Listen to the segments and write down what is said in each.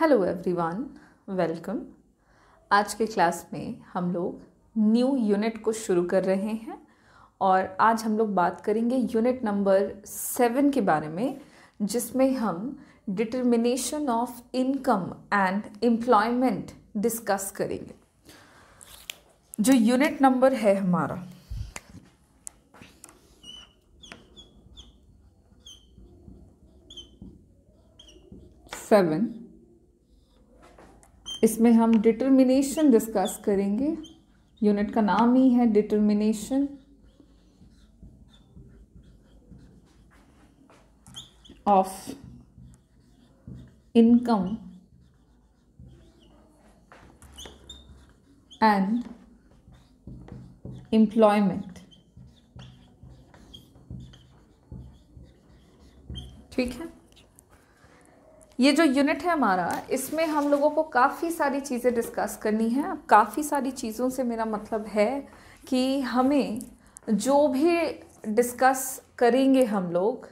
Hello everyone, welcome. आज के class में हम लोग न्यू यूनिट को शुरू कर रहे हैं और आज हम लोग बात करेंगे यूनिट नंबर 7 के बारे में, जिसमें हम determination of income and employment discuss करेंगे। जो यूनिट नंबर है हमारा 7, इसमें हम डिटर्मिनेशन डिस्कस करेंगे। यूनिट का नाम ही है determination of income and employment. ठीक है, ये जो यूनिट है हमारा, इसमें हम लोगों को काफ़ी सारी चीज़ें डिस्कस करनी है। अब काफ़ी सारी चीज़ों से मेरा मतलब है कि हमें जो भी डिस्कस करेंगे हम लोग,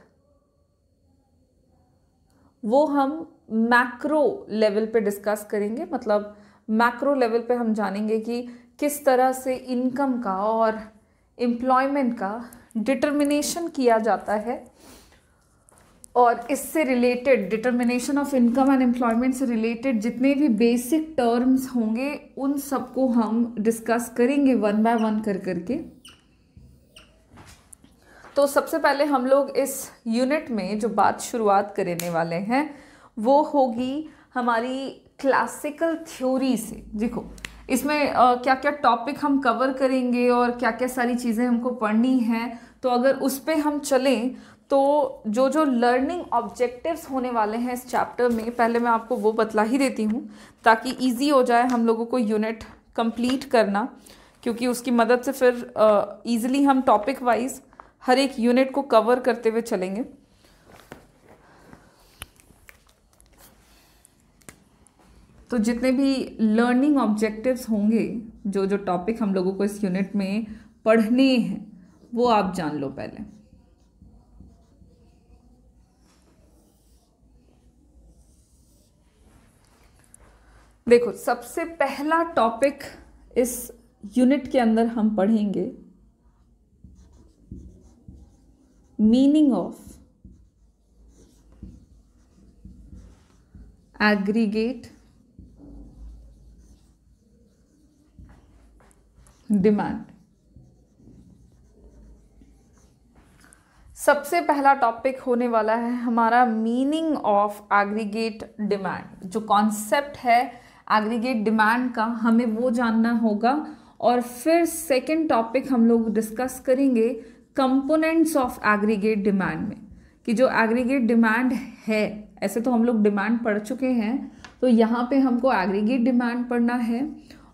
वो हम मैक्रो लेवल पे डिस्कस करेंगे। मतलब मैक्रो लेवल पे हम जानेंगे कि किस तरह से इनकम का और एम्प्लॉयमेंट का डिटर्मिनेशन किया जाता है, और इससे related determination of income and employment से रिलेटेड जितने भी बेसिक टर्म्स होंगे उन सबको हम डिस्कस करेंगे वन बाय वन कर करके। तो सबसे पहले हम लोग इस यूनिट में जो बात शुरुआत करने वाले हैं वो होगी हमारी क्लासिकल थ्योरी से। देखो, इसमें क्या क्या टॉपिक हम कवर करेंगे और क्या क्या सारी चीज़ें हमको पढ़नी हैं, तो अगर उस पर हम चलें तो जो जो लर्निंग ऑब्जेक्टिव्स होने वाले हैं इस चैप्टर में, पहले मैं आपको वो बतला ही देती हूँ ताकि इजी हो जाए हम लोगों को यूनिट कंप्लीट करना, क्योंकि उसकी मदद से फिर इजीली हम टॉपिक वाइज हर एक यूनिट को कवर करते हुए चलेंगे। तो जितने भी लर्निंग ऑब्जेक्टिव्स होंगे, जो जो टॉपिक हम लोगों को इस यूनिट में पढ़ने हैं, वो आप जान लो पहले। देखो, सबसे पहला टॉपिक इस यूनिट के अंदर हम पढ़ेंगे मीनिंग ऑफ एग्रीगेट डिमांड। सबसे पहला टॉपिक होने वाला है हमारा मीनिंग ऑफ एग्रीगेट डिमांड। जो कॉन्सेप्ट है एग्रीगेट डिमांड का, हमें वो जानना होगा। और फिर सेकंड टॉपिक हम लोग डिस्कस करेंगे कंपोनेंट्स ऑफ एग्रीगेट डिमांड में, कि जो एग्रीगेट डिमांड है, ऐसे तो हम लोग डिमांड पढ़ चुके हैं, तो यहाँ पे हमको एग्रीगेट डिमांड पढ़ना है।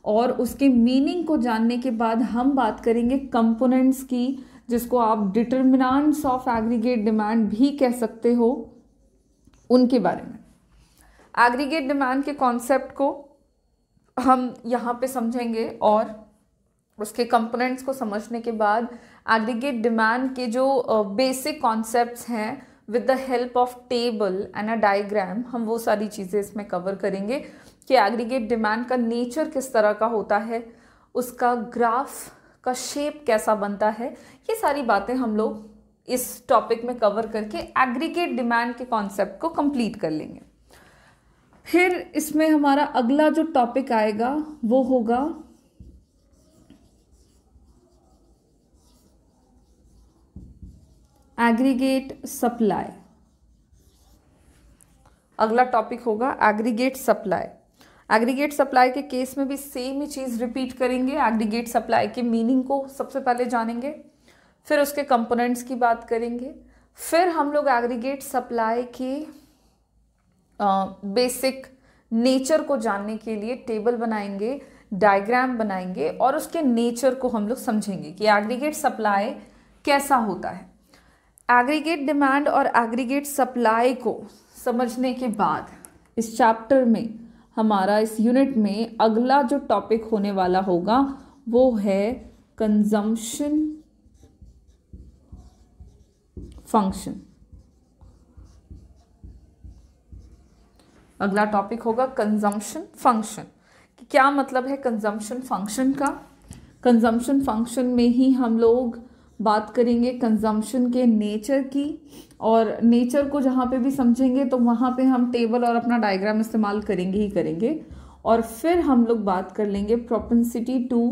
और उसके मीनिंग को जानने के बाद हम बात करेंगे कंपोनेंट्स की, जिसको आप डिटर्मिनेंट्स ऑफ एग्रीगेट डिमांड भी कह सकते हो, उनके बारे में। एग्रीगेट डिमांड के कॉन्सेप्ट को हम यहाँ पे समझेंगे और उसके कंपोनेंट्स को समझने के बाद एग्रीगेट डिमांड के जो बेसिक कॉन्सेप्ट्स हैं, with the help of table and a diagram, हम वो सारी चीज़ें इसमें कवर करेंगे कि एग्रीगेट डिमांड का नेचर किस तरह का होता है, उसका ग्राफ का शेप कैसा बनता है। ये सारी बातें हम लोग इस टॉपिक में कवर करके एग्रीगेट डिमांड के कॉन्सेप्ट को कंप्लीट कर लेंगे। फिर इसमें हमारा अगला जो टॉपिक आएगा वो होगा एग्रीगेट सप्लाई। अगला टॉपिक होगा एग्रीगेट सप्लाई। एग्रीगेट सप्लाई के केस में भी सेम ही चीज़ रिपीट करेंगे। एग्रीगेट सप्लाई के मीनिंग को सबसे पहले जानेंगे, फिर उसके कंपोनेंट्स की बात करेंगे, फिर हम लोग एग्रीगेट सप्लाई के बेसिक नेचर को जानने के लिए टेबल बनाएंगे, डायग्राम बनाएंगे और उसके नेचर को हम लोग समझेंगे कि एग्रीगेट सप्लाई कैसा होता है। एग्रीगेट डिमांड और एग्रीगेट सप्लाई को समझने के बाद इस चैप्टर में हमारा, इस यूनिट में अगला जो टॉपिक होने वाला होगा वो है कंजम्पशन फंक्शन। अगला टॉपिक होगा कंजम्पशन फंक्शन। क्या मतलब है कंजम्पशन फंक्शन का? कंजम्पशन फंक्शन में ही हम लोग बात करेंगे कंजम्पशन के नेचर की, और नेचर को जहाँ पे भी समझेंगे तो वहाँ पे हम टेबल और अपना डायग्राम इस्तेमाल करेंगे ही करेंगे। और फिर हम लोग बात कर लेंगे propensity to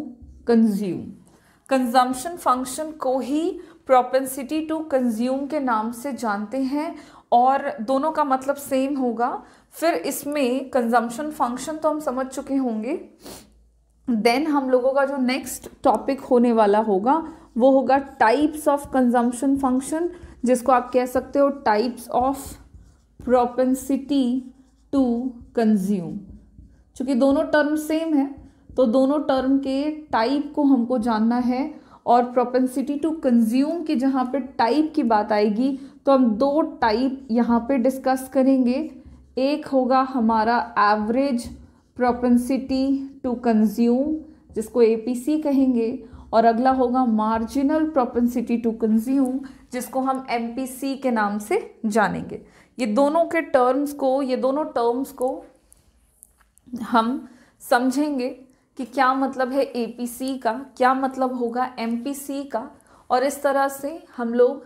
consume. Consumption function को ही प्रोपेंसिटी टू कंज्यूम के नाम से जानते हैं और दोनों का मतलब सेम होगा। फिर इसमें कंजम्पशन फंक्शन तो हम समझ चुके होंगे। देन हम लोगों का जो नेक्स्ट टॉपिक होने वाला होगा वो होगा टाइप्स ऑफ कंजम्पशन फंक्शन, जिसको आप कह सकते हो types of propensity to consume. चूंकि दोनों टर्म सेम है तो दोनों टर्म के टाइप को हमको जानना है, और प्रोपेंसिटी टू कंज्यूम की जहाँ पे टाइप की बात आएगी तो हम दो टाइप यहाँ पे डिस्कस करेंगे। एक होगा हमारा एवरेज प्रोपेंसिटी टू कंज्यूम, जिसको एपीसी कहेंगे, और अगला होगा मार्जिनल प्रोपेंसिटी टू कंज्यूम, जिसको हम एमपीसी के नाम से जानेंगे। ये दोनों टर्म्स को हम समझेंगे कि क्या मतलब है एपीसी का, क्या मतलब होगा एमपीसी का, और इस तरह से हम लोग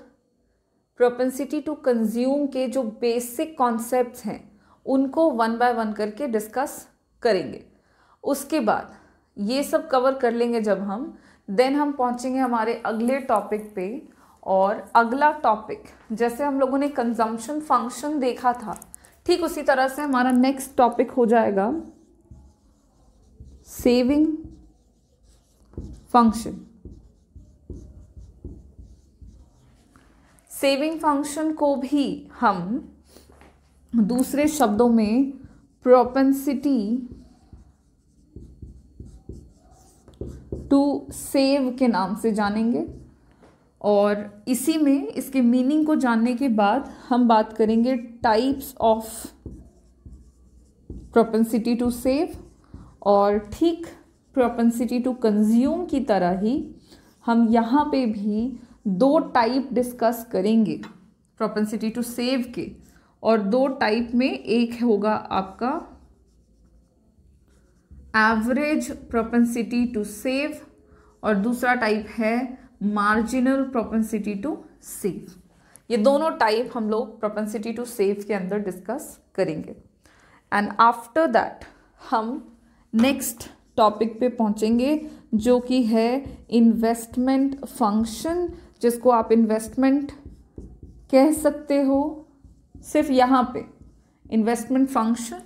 प्रोपेंसिटी टू कंज्यूम के जो बेसिक कॉन्सेप्ट्स हैं उनको वन बाय वन करके डिस्कस करेंगे। उसके बाद ये सब कवर कर लेंगे जब हम, देन हम पहुंचेंगे हमारे अगले टॉपिक पे। और अगला टॉपिक, जैसे हम लोगों ने कंजम्पशन फंक्शन देखा था, ठीक उसी तरह से हमारा नेक्स्ट टॉपिक हो जाएगा सेविंग फंक्शन। सेविंग फंक्शन को भी हम दूसरे शब्दों में प्रोपेंसिटी टू सेव के नाम से जानेंगे। और इसी में इसके मीनिंग को जानने के बाद हम बात करेंगे types of propensity to save, और ठीक प्रोपेंसिटी टू कंज्यूम की तरह ही हम यहाँ पे भी दो टाइप डिस्कस करेंगे प्रोपेंसिटी टू सेव के। और दो टाइप में एक होगा आपका एवरेज प्रोपेंसिटी टू सेव और दूसरा टाइप है मार्जिनल प्रोपेंसिटी टू सेव। ये दोनों टाइप हम लोग प्रोपेंसिटी टू सेव के अंदर डिस्कस करेंगे। एंड आफ्टर दैट हम नेक्स्ट टॉपिक पे पहुंचेंगे जो कि है इन्वेस्टमेंट फंक्शन, जिसको आप इन्वेस्टमेंट कह सकते हो सिर्फ यहाँ पे इन्वेस्टमेंट फंक्शन।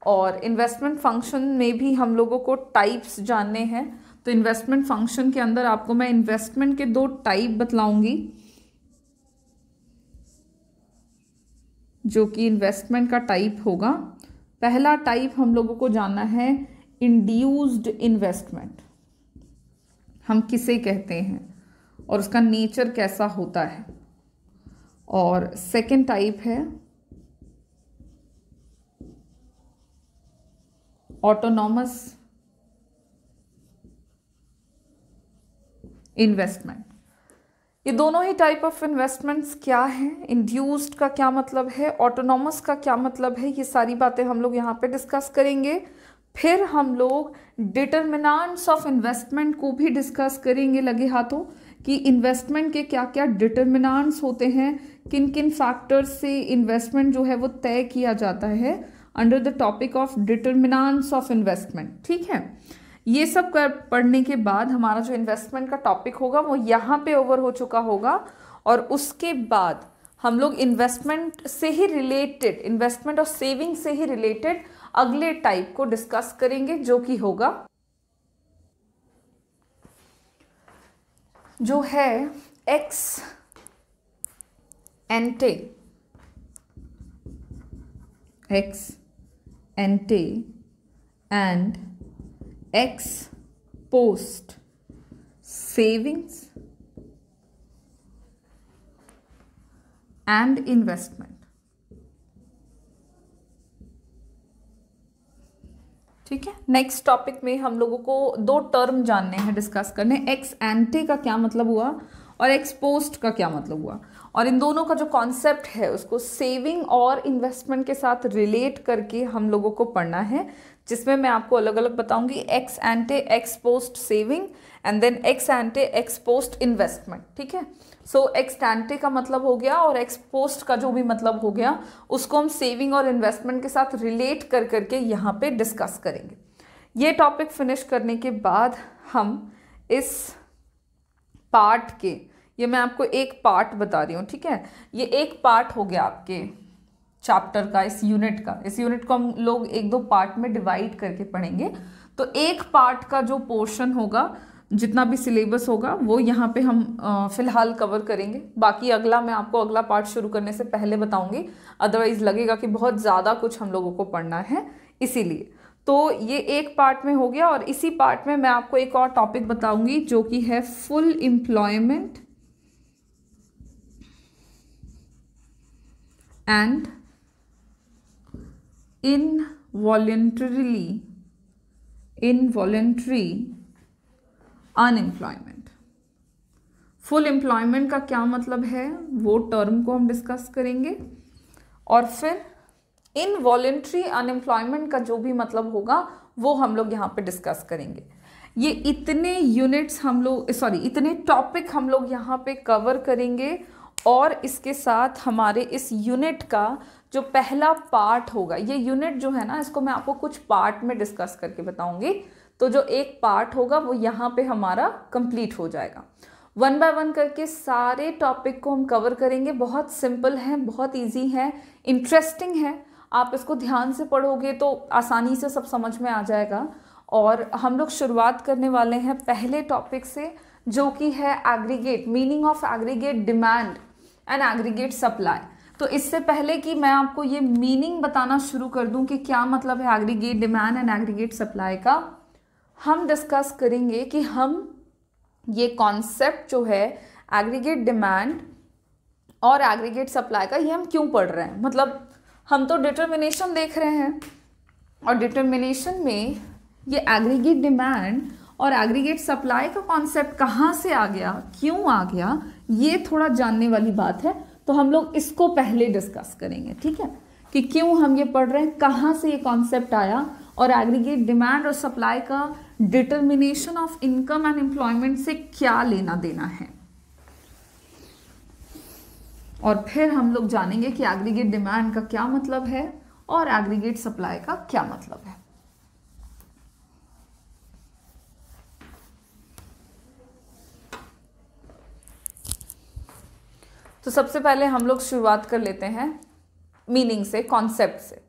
और इन्वेस्टमेंट फंक्शन में भी हम लोगों को टाइप्स जानने हैं, तो इन्वेस्टमेंट फंक्शन के अंदर आपको मैं इन्वेस्टमेंट के दो टाइप बतलाऊंगी, जो कि इन्वेस्टमेंट का टाइप होगा। पहला टाइप हम लोगों को जानना है इंड्यूस्ड इन्वेस्टमेंट, हम किसे कहते हैं और उसका नेचर कैसा होता है। और सेकंड टाइप है ऑटोनॉमस इन्वेस्टमेंट। ये दोनों ही टाइप ऑफ इन्वेस्टमेंट्स क्या हैं, इंड्यूस्ड का क्या मतलब है, ऑटोनॉमस का क्या मतलब है, ये सारी बातें हम लोग यहाँ पे डिस्कस करेंगे। फिर हम लोग डिटरमिनेंट्स ऑफ इन्वेस्टमेंट को भी डिस्कस करेंगे लगे हाथों, कि इन्वेस्टमेंट के क्या क्या डिटरमिनेंट्स होते हैं, किन किन फैक्टर्स से इन्वेस्टमेंट जो है वो तय किया जाता है under the topic of determinants of investment. ठीक है, ये सब पढ़ने के बाद हमारा जो इन्वेस्टमेंट का टॉपिक होगा वो यहाँ पे ओवर हो चुका होगा। और उसके बाद हम लोग इन्वेस्टमेंट से ही रिलेटेड, इन्वेस्टमेंट और सेविंग से ही रिलेटेड अगले टाइप को डिस्कस करेंगे, जो कि होगा जो है x एंटे and x post savings and investment. ठीक है, नेक्स्ट टॉपिक में हम लोगों को दो टर्म जानने हैं, डिस्कस करने। एक्स एंटे का क्या मतलब हुआ और एक्सपोज्ड का क्या मतलब हुआ, और इन दोनों का जो कॉन्सेप्ट है उसको सेविंग और इन्वेस्टमेंट के साथ रिलेट करके हम लोगों को पढ़ना है, जिसमें मैं आपको अलग अलग बताऊंगी ex ante ex post saving and then ex ante ex post investment. ठीक है, सो एक्स एंटे का मतलब हो गया और एक्स पोस्ट का जो भी मतलब हो गया उसको हम सेविंग और इन्वेस्टमेंट के साथ रिलेट कर करके यहाँ पे डिस्कस करेंगे। ये टॉपिक फिनिश करने के बाद हम इस पार्ट के, ये मैं आपको एक पार्ट बता रही हूँ, ठीक है, ये एक पार्ट हो गया आपके चैप्टर का, इस यूनिट का। इस यूनिट को हम लोग एक दो पार्ट में डिवाइड करके पढ़ेंगे। तो एक पार्ट का जो पोर्शन होगा, जितना भी सिलेबस होगा, वो यहाँ पे हम फिलहाल कवर करेंगे। बाकी अगला मैं आपको अगला पार्ट शुरू करने से पहले बताऊंगी, अदरवाइज लगेगा कि बहुत ज़्यादा कुछ हम लोगों को पढ़ना है, इसीलिए। तो ये एक पार्ट में हो गया, और इसी पार्ट में मैं आपको एक और टॉपिक बताऊंगी जो कि है full employment and involuntary unemployment. Full employment का क्या मतलब है वो टर्म को हम डिस्कस करेंगे, और फिर इनवॉलेंट्री अनएम्प्लॉयमेंट का जो भी मतलब होगा वो हम लोग यहाँ पे डिस्कस करेंगे। ये इतने यूनिट्स हम लोग, इतने टॉपिक हम लोग यहाँ पे कवर करेंगे, और इसके साथ हमारे इस यूनिट का जो पहला पार्ट होगा, ये यूनिट जो है ना, इसको मैं आपको कुछ पार्ट में डिस्कस करके बताऊंगी। तो जो एक पार्ट होगा वो यहाँ पे हमारा कंप्लीट हो जाएगा। वन बाय वन करके सारे टॉपिक को हम कवर करेंगे। बहुत सिंपल है, बहुत इजी है, इंटरेस्टिंग है। आप इसको ध्यान से पढ़ोगे तो आसानी से सब समझ में आ जाएगा। और हम लोग शुरुआत करने वाले हैं पहले टॉपिक से, जो कि है aggregate, meaning of aggregate demand and aggregate supply. तो इससे पहले कि मैं आपको ये मीनिंग बताना शुरू कर दूं कि क्या मतलब है aggregate demand and aggregate supply का, हम डिस्कस करेंगे कि हम ये कॉन्सेप्ट जो है एग्रीगेट डिमांड और एग्रीगेट सप्लाई का, ये हम क्यों पढ़ रहे हैं। मतलब हम तो डिटर्मिनेशन देख रहे हैं, और डिटर्मिनेशन में ये एग्रीगेट डिमांड और एग्रीगेट सप्लाई का कॉन्सेप्ट कहाँ से आ गया, क्यों आ गया, ये थोड़ा जानने वाली बात है। तो हम लोग इसको पहले डिस्कस करेंगे, ठीक है, कि क्यों हम ये पढ़ रहे हैं, कहाँ से ये कॉन्सेप्ट आया, और एग्रीगेट डिमांड और सप्लाई का determination of income and employment से क्या लेना देना है। और फिर हम लोग जानेंगे कि एग्रीगेट डिमांड का क्या मतलब है और एग्रीगेट सप्लाई का क्या मतलब है। तो सबसे पहले हम लोग शुरुआत कर लेते हैं मीनिंग से, कॉन्सेप्ट से।